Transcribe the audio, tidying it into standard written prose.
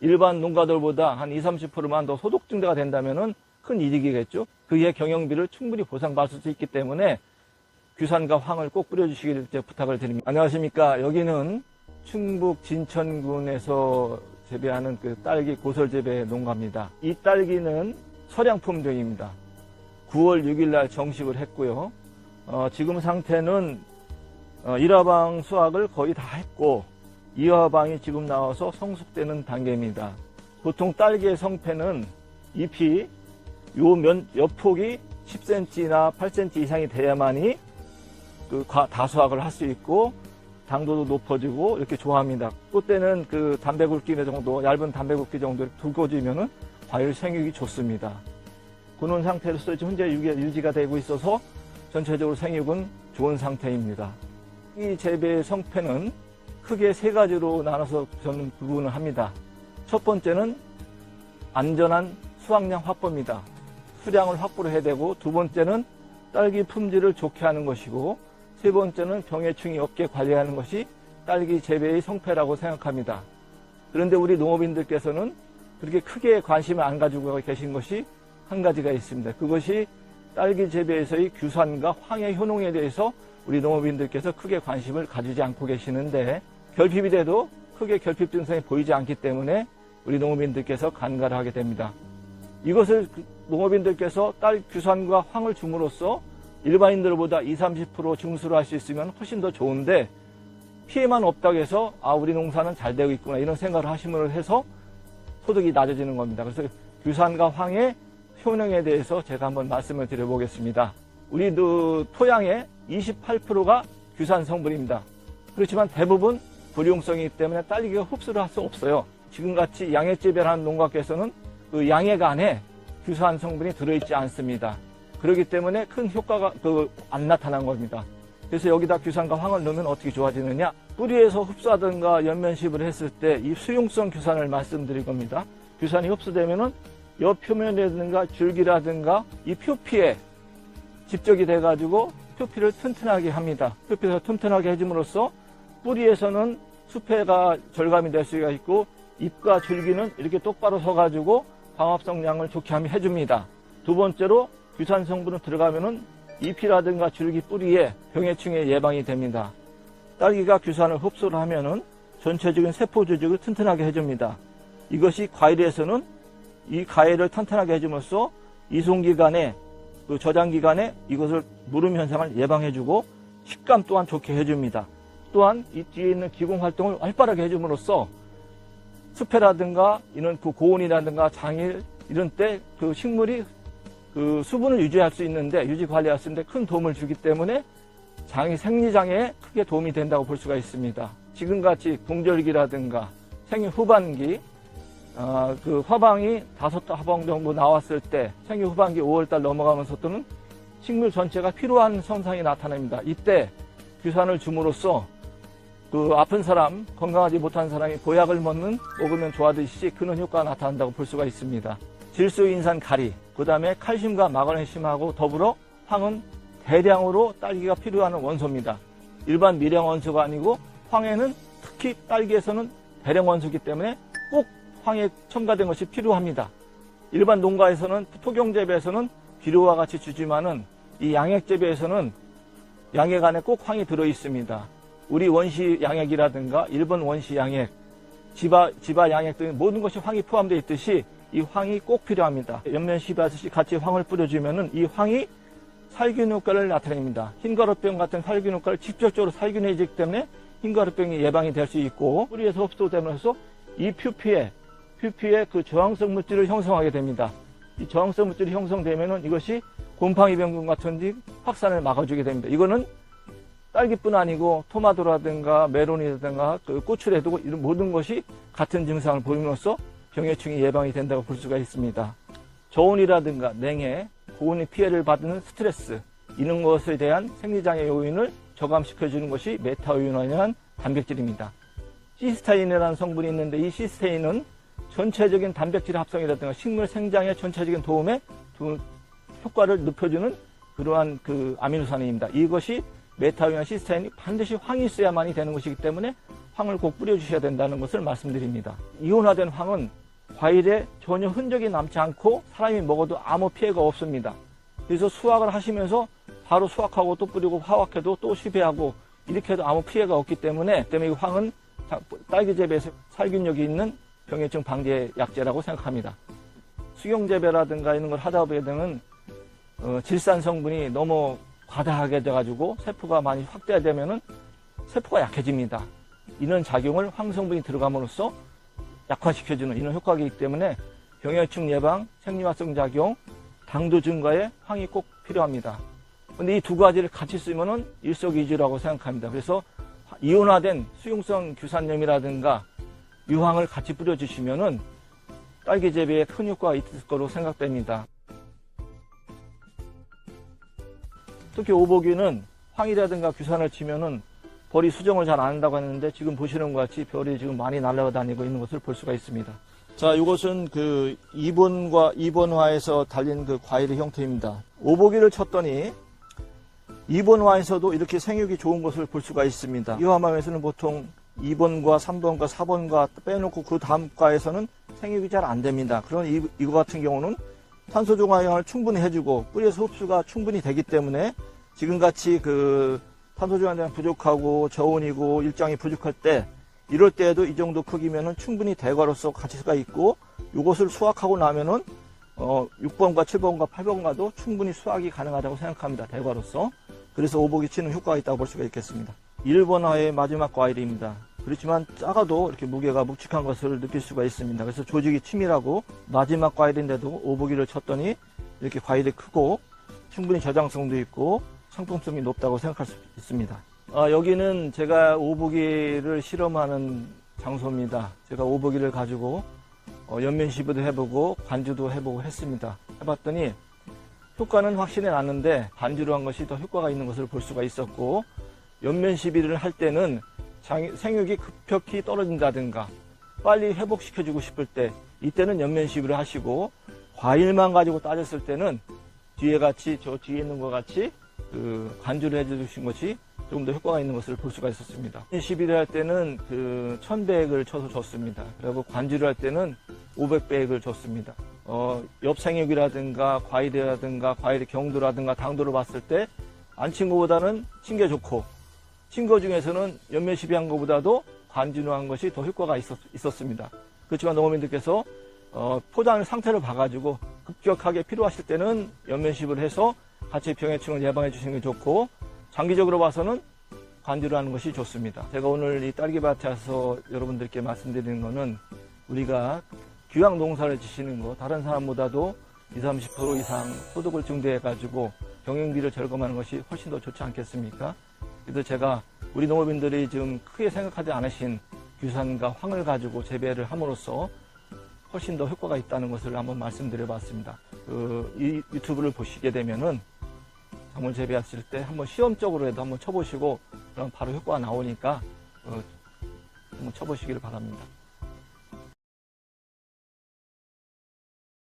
일반 농가들보다 한 20-30%만 더 소득 증대가 된다면은 큰 이득이겠죠. 그의 경영비를 충분히 보상받을 수 있기 때문에 규산과 황을 꼭 뿌려주시길 부탁을 드립니다. 안녕하십니까. 여기는 충북 진천군에서 재배하는 그 딸기 고설 재배 농가입니다. 이 딸기는 서량품종입니다. 9월 6일 날 정식을 했고요. 지금 상태는 1화방 수확을 거의 다 했고 2화방이 지금 나와서 성숙되는 단계입니다. 보통 딸기의 성패는 잎이 옆폭이 10cm나 8cm 이상이 돼야만이 다수확을 할 수 있고 당도도 높아지고 이렇게 좋아합니다. 그때는 그 담배 굵기 정도, 얇은 담배 굵기 정도 굵어지면은 과일 생육이 좋습니다. 그런 상태로서 현재 유지가 되고 있어서 전체적으로 생육은 좋은 상태입니다. 이 재배의 성패는 크게 세 가지로 나눠서 저는 구분을 합니다. 첫 번째는 안전한 수확량 확보입니다. 수량을 확보를 해야 되고, 두 번째는 딸기 품질을 좋게 하는 것이고, 세 번째는 병해충이 없게 관리하는 것이 딸기 재배의 성패라고 생각합니다. 그런데 우리 농업인들께서는 그렇게 크게 관심을 안 가지고 계신 것이 한 가지가 있습니다. 그것이 딸기 재배에서의 규산과 황의 효능에 대해서 우리 농업인들께서 크게 관심을 가지지 않고 계시는데, 결핍이 돼도 크게 결핍 증상이 보이지 않기 때문에 우리 농업인들께서 간과를 하게 됩니다. 이것을 농업인들께서 딸 규산과 황을 줌으로써 일반인들보다 20-30% 증수를 할 수 있으면 훨씬 더 좋은데, 피해만 없다고 해서 우리 농사는 잘 되고 있구나 이런 생각을 하심으로 해서 소득이 낮아지는 겁니다. 그래서 규산과 황의 효능에 대해서 제가 한번 말씀을 드려보겠습니다. 우리 토양의 28%가 규산 성분입니다. 그렇지만 대부분 불용성이기 때문에 딸기가 흡수를 할 수 없어요. 지금같이 양액 재배를 하는 농가께서는 그 양액 안에 규산 성분이 들어있지 않습니다. 그렇기 때문에 큰 효과가 안 나타난 겁니다. 그래서 여기다 규산과 황을 넣으면 어떻게 좋아지느냐? 뿌리에서 흡수하든가 연면십을 했을 때 이 수용성 규산을 말씀드릴 겁니다. 규산이 흡수되면은 옆 표면이라든가 줄기라든가 이 표피에 집적이 돼가지고 표피를 튼튼하게 합니다. 표피를 튼튼하게 해줌으로써 뿌리에서는 수패가 절감이 될 수가 있고, 잎과 줄기는 이렇게 똑바로 서가지고 광합성량을 좋게 해줍니다. 두 번째로 규산 성분을 들어가면은 잎이라든가 줄기 뿌리에 병해충의 예방이 됩니다. 딸기가 규산을 흡수를 하면은 전체적인 세포 조직을 튼튼하게 해줍니다. 이것이 과일에서는 이 가해를 탄탄하게 해줌으로써 이송기간에 저장기간에 이것을 무름 현상을 예방해주고 식감 또한 좋게 해줍니다. 또한 이 뒤에 있는 기공활동을 활발하게 해줌으로써 수패라든가 이런 고온이라든가 장일 이런 때 식물이 수분을 유지할 수 있는데, 유지 관리할 수 있는데 큰 도움을 주기 때문에 생리장애에 크게 도움이 된다고 볼 수가 있습니다. 지금같이 동절기라든가 생육 후반기, 화방이 5화방 정도 나왔을 때 생육 후반기 5월달 넘어가면서부터는 식물 전체가 피로한 현상이 나타납니다. 이때 규산을 줌으로써 아픈 사람, 건강하지 못한 사람이 보약을 먹으면 좋아지듯이 그런 효과가 나타난다고 볼 수가 있습니다. 질소인산 가리, 그 다음에 칼슘과 마그네슘하고 더불어 황은 대량으로 딸기가 필요한 원소입니다. 일반 미량 원소가 아니고 황에는 특히 딸기에서는 대량 원소이기 때문에 꼭 황에 첨가된 것이 필요합니다. 일반 농가에서는 토경 재배에서는 비료와 같이 주지만은 이 양액 재배에서는 양액 안에 꼭 황이 들어 있습니다. 우리 원시 양액이라든가 일본 원시 양액, 지바 양액 등 모든 것이 황이 포함되어 있듯이 이 황이 꼭 필요합니다. 연면시바듯이 같이 황을 뿌려주면은 이 황이 살균 효과를 나타냅니다. 흰가루병 같은 살균 효과를 직접적으로 살균해주기 때문에 흰가루병이 예방이 될 수 있고, 뿌리에서 흡수되면서 이 표피에 그 저항성 물질을 형성하게 됩니다. 이 저항성 물질이 형성되면은 이것이 곰팡이병균 같은 확산을 막아주게 됩니다. 이거는 딸기뿐 아니고 토마토라든가 메론이라든가 고추에도 이런 모든 것이 같은 증상을 보임으로써 병해충이 예방이 된다고 볼 수가 있습니다. 저온이라든가 냉해, 고온의 피해를 받는 스트레스, 이런 것에 대한 생리장애 요인을 저감시켜주는 것이 메타오유난이라는 단백질입니다. 시스타인이라는 성분이 있는데, 이 시스테인은 전체적인 단백질 합성이라든가 식물 생장의 전체적인 도움에 효과를 높여주는 그러한 아미노산입니다. 이것이 메타오유난 시스타인이 반드시 황이 있어야만이 되는 것이기 때문에 황을 꼭 뿌려주셔야 된다는 것을 말씀드립니다. 이온화된 황은 과일에 전혀 흔적이 남지 않고 사람이 먹어도 아무 피해가 없습니다. 그래서 수확을 하시면서 바로 수확하고 또 뿌리고 화학해도 또 시배하고 이렇게 해도 아무 피해가 없기 때문에 이 황은 딸기 재배에서 살균력이 있는 병해충 방제 약재라고 생각합니다. 수경재배라든가 이런 걸 하다 보게 되면 질산 성분이 너무 과다하게 돼가지고 세포가 많이 확대되면은 세포가 약해집니다. 이런 작용을 황성분이 들어감으로써 약화시켜주는 이런 효과가 있기 때문에 병해충 예방, 생리활성 작용, 당도 증가에 황이 꼭 필요합니다. 근데 이 두 가지를 같이 쓰면은 일석이조라고 생각합니다. 그래서 이온화된 수용성 규산염이라든가 유황을 같이 뿌려주시면은 딸기 재배에 큰 효과가 있을 거로 생각됩니다. 특히 오복이는 황이라든가 규산을 치면은 벌이 수정을 잘 안 한다고 했는데 지금 보시는 것 같이 별이 지금 많이 날아다니고 있는 것을 볼 수가 있습니다. 자, 이것은 그 2번화에서 달린 그 과일의 형태입니다. 오복이를 쳤더니 2번화에서도 이렇게 생육이 좋은 것을 볼 수가 있습니다. 이 화망에서는 보통 2번과 3번과 4번과 빼놓고 그 다음 과에서는 생육이 잘 안 됩니다. 그런 이거 같은 경우는 탄소 중화형을 충분히 해주고 뿌리에서 흡수가 충분히 되기 때문에 지금같이 그 탄소 중화형 부족하고 저온이고 일정이 부족할 때 이럴 때에도 이 정도 크기면은 충분히 대과로서 가치가 있고 이것을 수확하고 나면은 6번과 7번과 8번과도 충분히 수확이 가능하다고 생각합니다. 대과로서. 그래서 오복이 치는 효과가 있다고 볼 수가 있겠습니다. 1번화의 마지막 과일입니다. 그렇지만 작아도 이렇게 무게가 묵직한 것을 느낄 수가 있습니다. 그래서 조직이 치밀하고 마지막 과일인데도 오복이를 쳤더니 이렇게 과일이 크고 충분히 저장성도 있고 상품성이 높다고 생각할 수 있습니다. 여기는 제가 오복이를 실험하는 장소입니다. 제가 오복이를 가지고 연면 시비도 해보고 관주도 해보고 했습니다. 해봤더니 효과는 확실히 났는데 관주로 한 것이 더 효과가 있는 것을 볼 수가 있었고 연면 시비를 할 때는 생육이 급격히 떨어진다든가 빨리 회복시켜주고 싶을 때 이때는 연면 시비를 하시고 과일만 가지고 따졌을 때는 뒤에 같이 저 뒤에 있는 것 같이 그 관주를 해주신 것이 조금 더 효과가 있는 것을 볼 수가 있었습니다. 시비를 할 때는 그 1000배액을 쳐서 줬습니다. 그리고 관주를 할 때는 500배액을 줬습니다. 엽생육이라든가 과일의 경도라든가 당도를 봤을 때 안 친 것보다는 친 게 좋고 친 거 중에서는 연면 시비한 것보다도 관주한 것이 더 효과가 있었습니다. 그렇지만 농업인들께서 포장 상태를 봐가지고 급격하게 필요하실 때는 연면 시비를 해서 같이 병해충을 예방해 주시는 게 좋고 장기적으로 봐서는 관주를 하는 것이 좋습니다. 제가 오늘 이 딸기밭에 와서 여러분들께 말씀드리는 것은 우리가 규양 농사를 지시는 거 다른 사람보다도 20-30% 이상 소득을 증대해 가지고 경영비를 절감하는 것이 훨씬 더 좋지 않겠습니까? 그래서 제가 우리 농업인들이 지금 크게 생각하지 않으신 규산과 황을 가지고 재배를 함으로써 훨씬 더 효과가 있다는 것을 한번 말씀드려 봤습니다. 이 유튜브를 보시게 되면은 작물 재배하실 때 한번 시험적으로라도 한번 쳐보시고 그럼 바로 효과가 나오니까 한번 쳐보시기를 바랍니다.